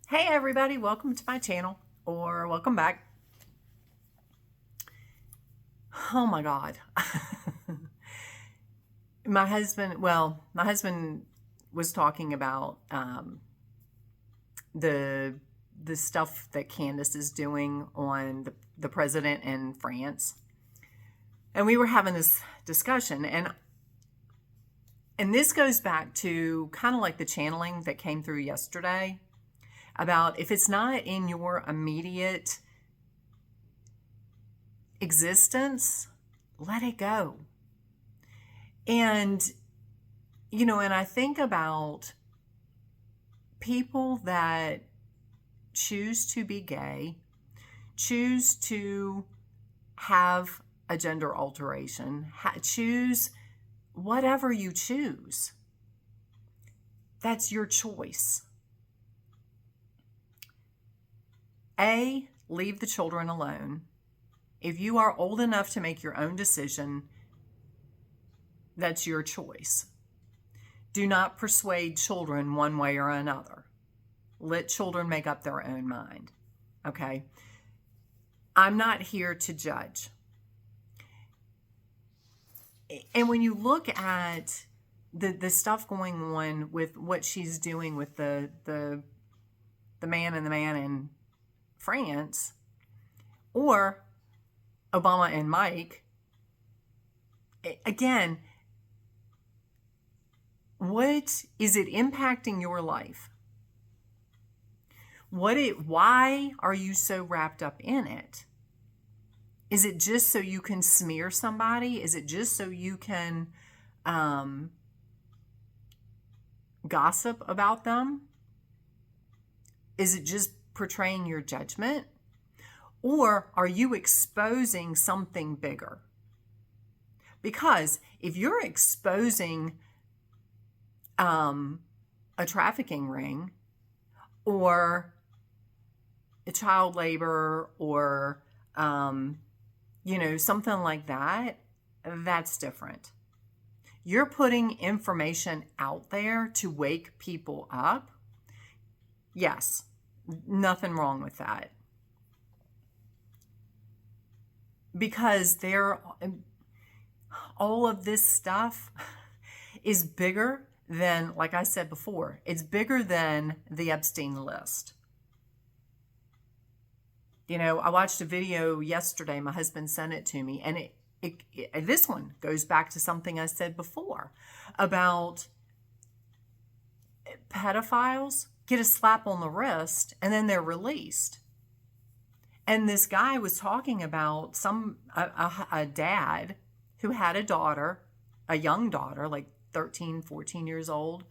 Hey everybody, welcome to my channel or welcome back. Oh my God. my husband was talking about the the stuff that Candace is doing on the president in France. And we were having this discussion and this goes back to kind of like the channeling that came through yesterday about if it's not in your immediate existence, let it go. And, and I think about people that choose to be gay, choose to have a gender alteration, choose whatever you choose. That's your choice. Leave the children alone. If you are old enough to make your own decision, that's your choice. Do not persuade children one way or another. Let children make up their own mind. Okay? I'm not here to judge. And when you look at the stuff going on with what she's doing with the man in France, or Obama and Mike, again, what is it impacting your life? Why are you so wrapped up in it? Is it just so you can smear somebody? Is it just so you can gossip about them? Is it just portraying your judgment? Or are you exposing something bigger? Because if you're exposing a trafficking ring or a child labor or something like that, that's different. You're putting information out there to wake people up. Yes, nothing wrong with that. Because all of this stuff is bigger than, like I said before, it's bigger than the Epstein list. I watched a video yesterday. My husband sent it to me, and this one goes back to something I said before about pedophiles get a slap on the wrist and then they're released. And this guy was talking about a dad who had a daughter, a young daughter, like 13, 14 years old,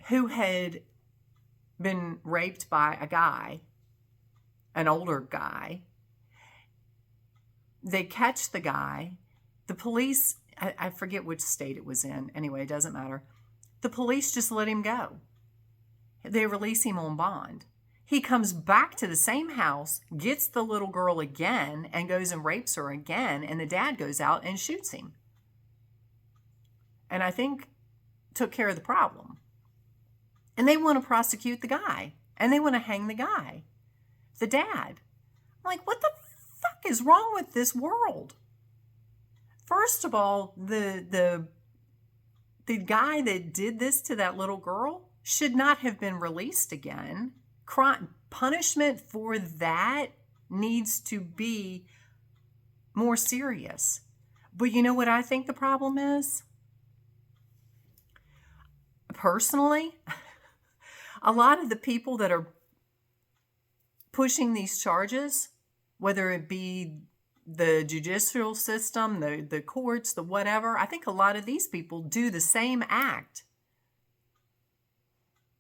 who had been raped by a guy, an older guy. They catch the guy. The police, I forget which state it was in. Anyway, it doesn't matter. The police just let him go. They release him on bond. He comes back to the same house, gets the little girl again, and goes and rapes her again, and the dad goes out and shoots him. And I think took care of the problem. And they want to prosecute the guy, and they want to hang the guy, the dad. I'm like, what the fuck is wrong with this world? First of all, the guy that did this to that little girl should not have been released again. Punishment for that needs to be more serious. But you know what I think the problem is? Personally, a lot of the people that are pushing these charges, whether it be the judicial system, the courts, the whatever, I think a lot of these people do the same act.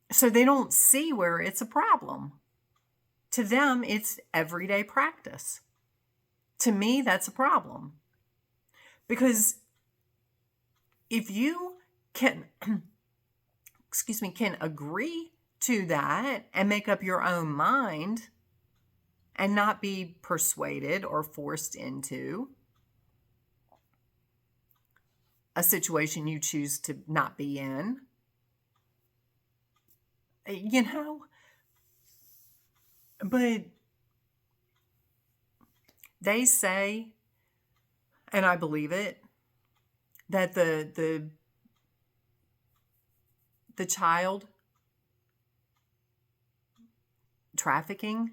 So they don't see where it's a problem. To them, it's everyday practice. To me, that's a problem. Because if you can, can agree to that and make up your own mind and not be persuaded or forced into a situation you choose to not be in, But they say, and I believe it, that the child trafficking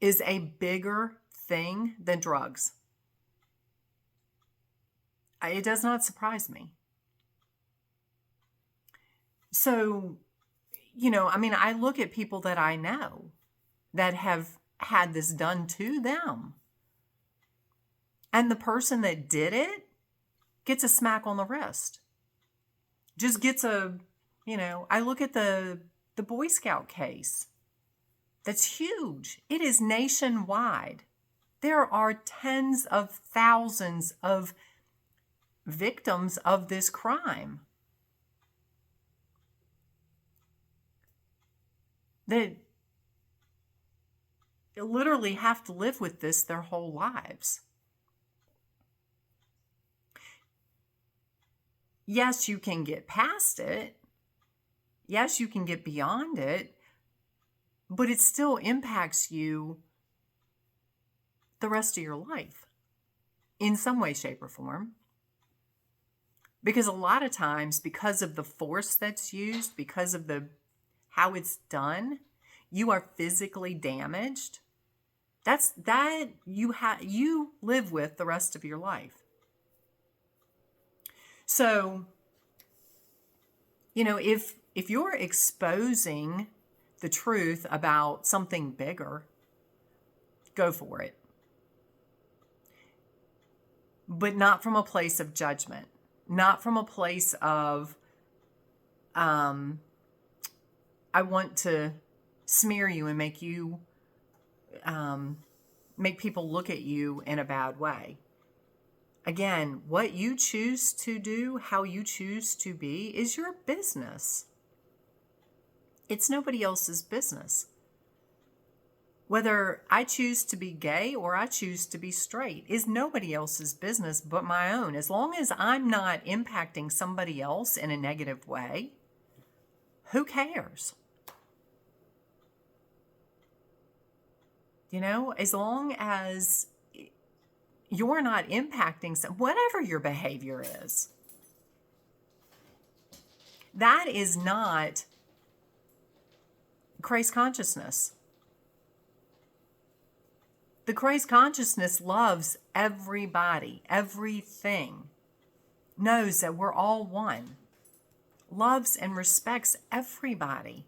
is a bigger thing than drugs. It does not surprise me. So, I look at people that I know that have had this done to them. And the person that did it gets a smack on the wrist. Just gets I look at the Boy Scout case. That's huge. It is nationwide. There are tens of thousands of victims of this crime that literally have to live with this their whole lives. Yes, you can get past it. Yes, you can get beyond it, but it still impacts you the rest of your life in some way, shape, or form. Because a lot of times, because of the force that's used, because of how it's done, you are physically damaged. That you live with the rest of your life. So, if you're exposing the truth about something bigger, go for it. But not from a place of judgment, not from a place of, I want to smear you and make you, make people look at you in a bad way. Again, what you choose to do, how you choose to be, is your business. It's nobody else's business. Whether I choose to be gay or I choose to be straight is nobody else's business but my own. As long as I'm not impacting somebody else in a negative way, who cares? As long as you're not impacting whatever your behavior is, that is not Christ consciousness. The Christ consciousness loves everybody, everything, knows that we're all one, loves and respects everybody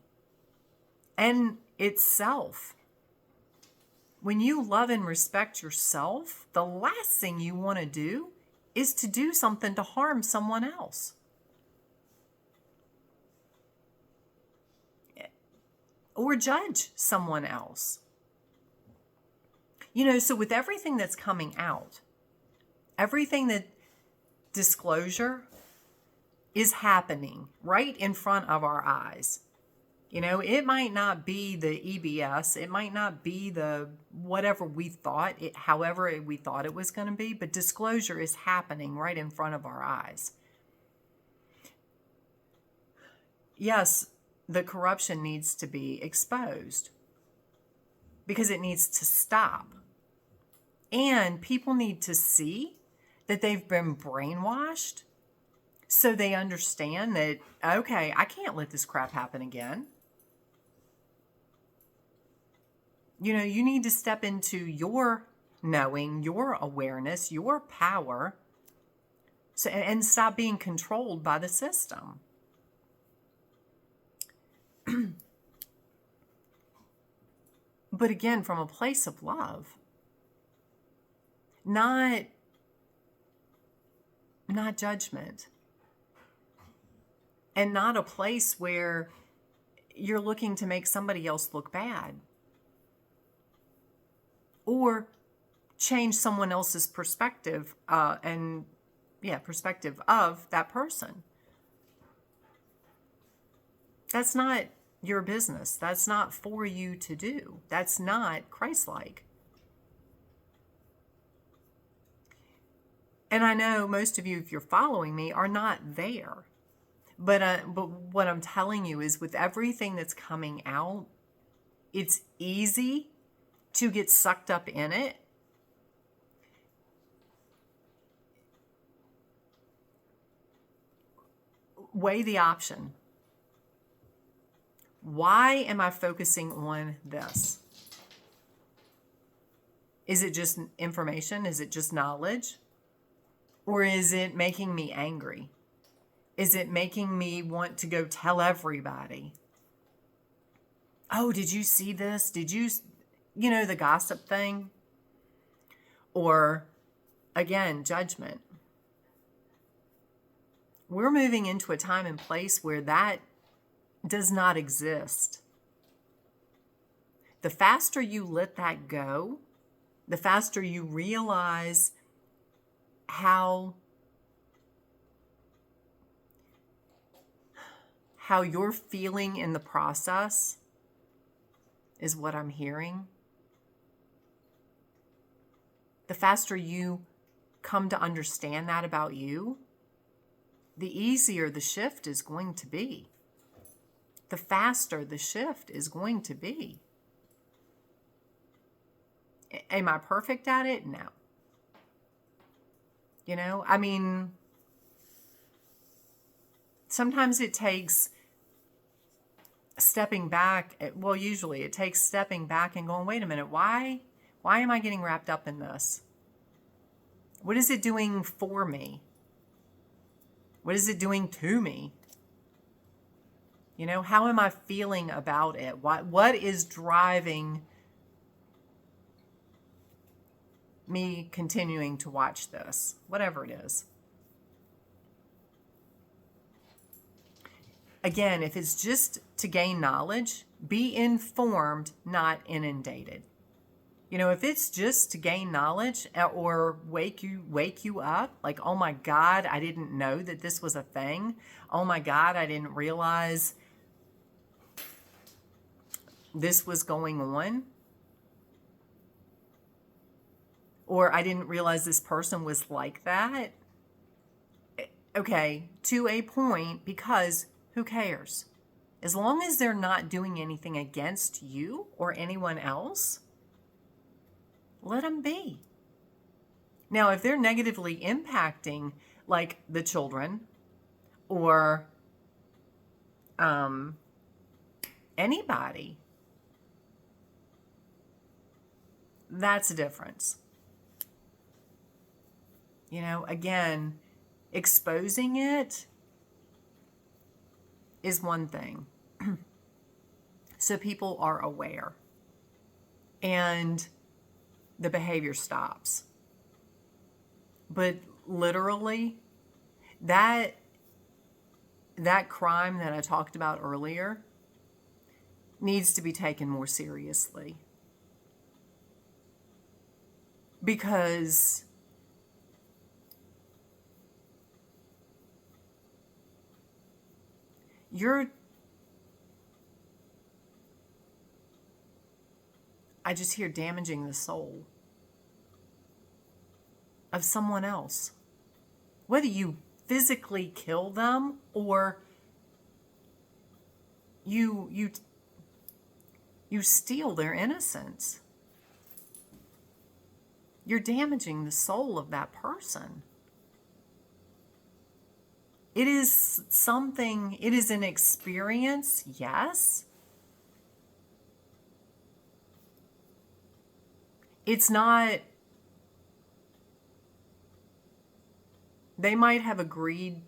and itself. When you love and respect yourself, the last thing you want to do is to do something to harm someone else. Or judge someone else. So with everything that's coming out, everything that disclosure is happening right in front of our eyes. It might not be the EBS, it might not be the whatever we thought, however we thought it was going to be, but disclosure is happening right in front of our eyes. Yes, the corruption needs to be exposed because it needs to stop. And people need to see that they've been brainwashed so they understand that, okay, I can't let this crap happen again. You need to step into your knowing, your awareness, your power, and stop being controlled by the system. But again, from a place of love, not judgment, and not a place where you're looking to make somebody else look bad or change someone else's perspective perspective of that person. That's not your business. That's not for you to do. That's not Christ-like. And I know most of you, if you're following me, are not there. But what I'm telling you is with everything that's coming out, it's easy to get sucked up in it. Weigh the option. Why am I focusing on this? Is it just information? Is it just knowledge? Or is it making me angry? Is it making me want to go tell everybody? Oh, did you see this? Did you, the gossip thing? Or, again, judgment. We're moving into a time and place where that does not exist. The faster you let that go, the faster you realize how you're feeling in the process is what I'm hearing. The faster you come to understand that about you, the easier the shift is going to be. The faster the shift is going to be. Am I perfect at it? No. Sometimes it takes stepping back. Well, usually it takes stepping back and going, wait a minute, why am I getting wrapped up in this? What is it doing for me? What is it doing to me? How am I feeling about it? What is driving me continuing to watch this? Whatever it is. Again, if it's just to gain knowledge, be informed, not inundated. If it's just to gain knowledge or wake you up, like, oh my God, I didn't know that this was a thing. Oh my God, I didn't realize this was going on. Or I didn't realize this person was like that. Okay, to a point, because who cares? As long as they're not doing anything against you or anyone else, let them be. Now, if they're negatively impacting, like the children or anybody, that's a difference. Again, exposing it is one thing. So people are aware and the behavior stops. But literally, that crime that I talked about earlier needs to be taken more seriously. Because I just hear damaging the soul of someone else. Whether you physically kill them or you steal their innocence, you're damaging the soul of that person. It is something, it is an experience, yes. It's not, they might have agreed,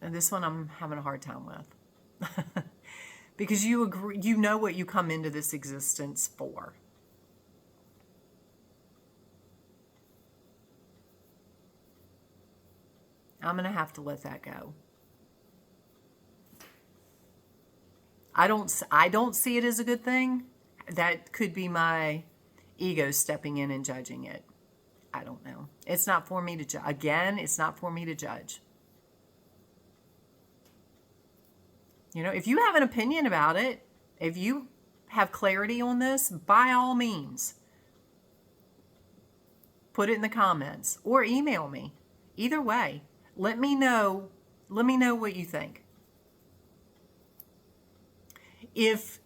and this one I'm having a hard time with. Because you agree, you know what you come into this existence for. I'm going to have to let that go. I don't see it as a good thing. That could be my ego stepping in and judging it. I don't know. It's not for me to judge. Again, it's not for me to judge. If you have an opinion about it, if you have clarity on this, by all means, put it in the comments or email me. Either way, let me know what you think. If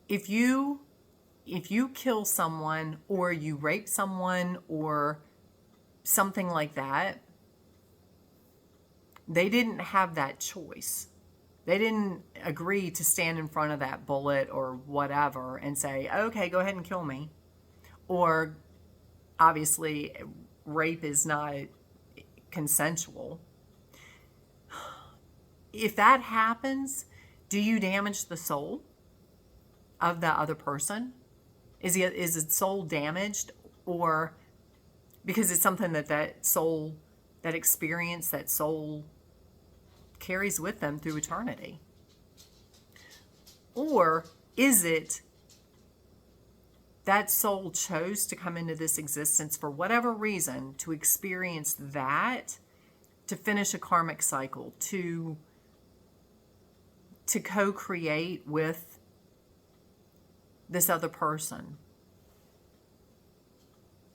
if you kill someone or you rape someone or something like that, they didn't have that choice. They didn't agree to stand in front of that bullet or whatever and say, okay, go ahead and kill me. Or obviously, rape is not consensual. If that happens, do you damage the soul of the other person? Is its soul damaged? Or because it's something that soul, that experience, that soul carries with them through eternity? Or is it that soul chose to come into this existence for whatever reason to experience that, to finish a karmic cycle, to co-create with this other person?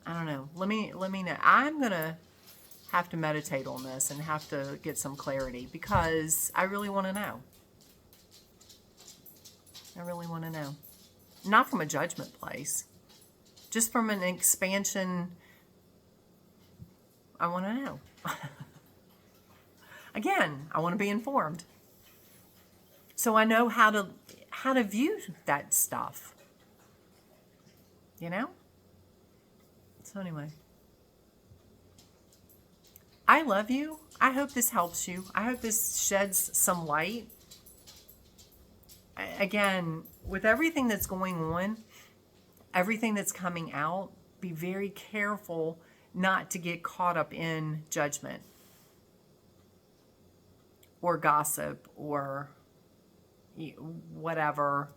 I don't know. Let me know. I'm going to have to meditate on this and have to get some clarity because I really want to know. I really want to know. Not from a judgment place, just from an expansion. I want to know. Again, I want to be informed, so I know how to view that stuff. You know? So anyway, I love you. I hope this helps you. I hope this sheds some light. Again, with everything that's going on, everything that's coming out, be very careful not to get caught up in judgment or gossip or whatever.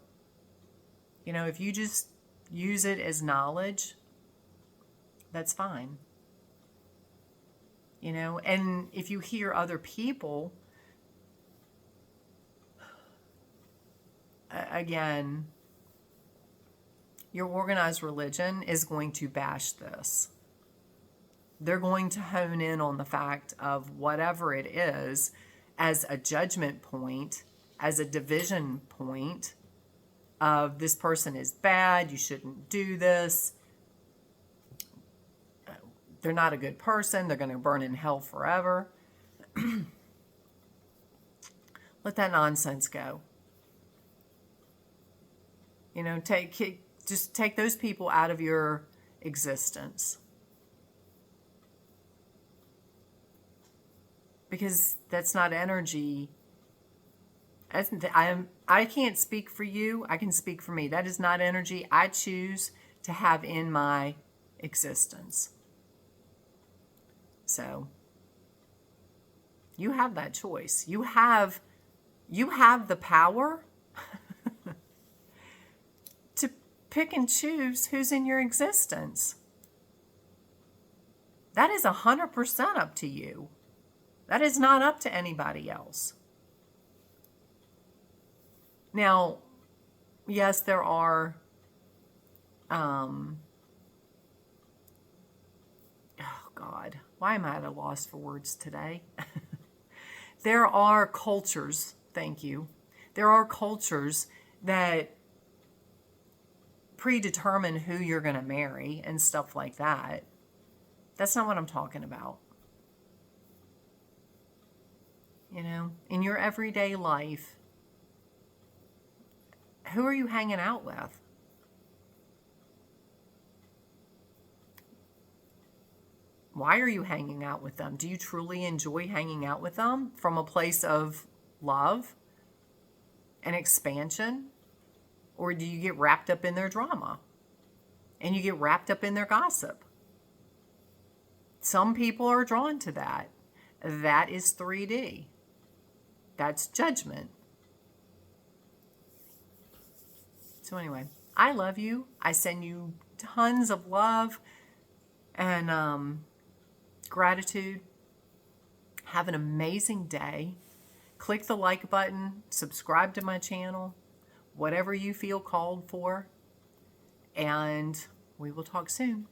You know, if you just use it as knowledge, that's fine. You know, and if you hear other people, again, your organized religion is going to bash this. They're going to hone in on the fact of whatever it is as a judgment point, as a division point of this person is bad, you shouldn't do this. They're not a good person, they're going to burn in hell forever. Let that nonsense go. You know, just take those people out of your existence. Because that's not energy. I can't speak for you. I can speak for me. That is not energy I choose to have in my existence. So you have that choice. You have the power to pick and choose who's in your existence. That is 100% up to you. That is not up to anybody else. Now, yes, there are, oh God, why am I at a loss for words today? There are cultures, thank you. There are cultures that predetermine who you're going to marry and stuff like that. That's not what I'm talking about. You know, in your everyday life, who are you hanging out with? Why are you hanging out with them? Do you truly enjoy hanging out with them from a place of love and expansion? Or do you get wrapped up in their drama and you get wrapped up in their gossip? Some people are drawn to that. That is 3D. That's judgment. So anyway, I love you. I send you tons of love and gratitude. Have an amazing day. Click the like button. Subscribe to my channel. Whatever you feel called for. And we will talk soon.